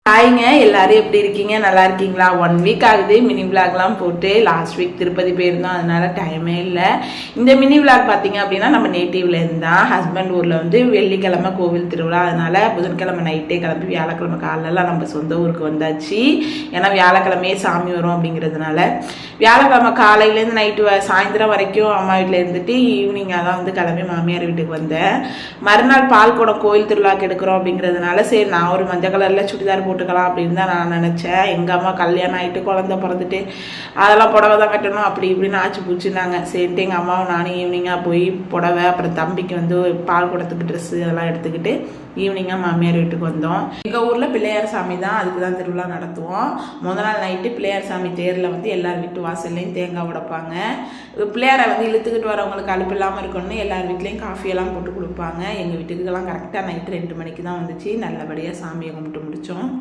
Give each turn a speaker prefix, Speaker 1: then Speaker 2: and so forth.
Speaker 1: ஹாய்ங்க, எல்லாரும் எப்படி இருக்கீங்க? நல்லா இருக்கீங்களா? 1 வீக் ஆகுது மினி விளாக்லாம் போட்டு. லாஸ்ட் வீக் திருப்பதி போயிருந்தோம், அதனால டைமே இல்லை. இந்த மினி விளாக் பார்த்தீங்க அப்படின்னா நம்ம நேட்டிவ்ல இருந்தால் ஹஸ்பண்ட் ஊரில் வந்து வெள்ளிக்கிழமை கோவில் திருவிழா, அதனால புதன்கிழமை நைட்டே கிளம்பி வியாழக்கிழமை காலையிலாம் நம்ம சொந்த ஊருக்கு வந்தாச்சு. ஏன்னா வியாழக்கிழமையே சாமி வரும் அப்படிங்கிறதுனால வியாழக்கிழமை காலையிலேருந்து நைட்டு சாயந்தரம் வரைக்கும் அம்மா வீட்டில் இருந்துட்டு ஈவினிங்காக தான் வந்து கிளம்பி மாமியார் வீட்டுக்கு வந்தேன். மறுநாள் பால்குடம் கோயில் திருவிழாக்கு எடுக்கிறோம் அப்படிங்கிறதுனால சரி நான் ஒரு மஞ்சள் கலரில் சுடிதார் போட்டுக்கலாம் அப்படின்னு தான் நான் நினச்சேன். எங்கள் அம்மா கல்யாணம் ஆகிட்டு குழந்தை பிறந்துட்டு அதெல்லாம் புடவை தான் கட்டணும் அப்படி இப்படின்னு ஆச்சு பூச்சுனாங்க. சரின்ட்டு எங்கள் அம்மாவை நானும் ஈவினிங்காக போய் புடவை, அப்புறம் தம்பிக்கு வந்து பால் குடத்துக்கு ட்ரெஸ்ஸு அதெல்லாம் எடுத்துக்கிட்டு ஈவினிங்காக மாமியார் வீட்டுக்கு வந்தோம். எங்கள் ஊரில் பிள்ளையார் சாமி தான், அதுக்கு தான் திருவிழா நடத்துவோம். முதல் நாள் நைட்டு பிள்ளையார் சாமி தேரில் வந்து எல்லார் வீட்டு வாசல்லையும் தேங்காய் உடைப்பாங்க. பிள்ளையாரை வந்து இழுத்துக்கிட்டு வரவங்களுக்கு அலுப்பு இல்லாமல் இருக்கணும்னு எல்லார் வீட்லேயும் காஃபியெல்லாம் போட்டு கொடுப்பாங்க. எங்கள் வீட்டுக்கெல்லாம் கரெக்டாக நைட்டு 2 மணிக்கு தான் வந்துச்சு. நல்லபடியாக சாமியை கும்பிட்டு முடித்தோம்.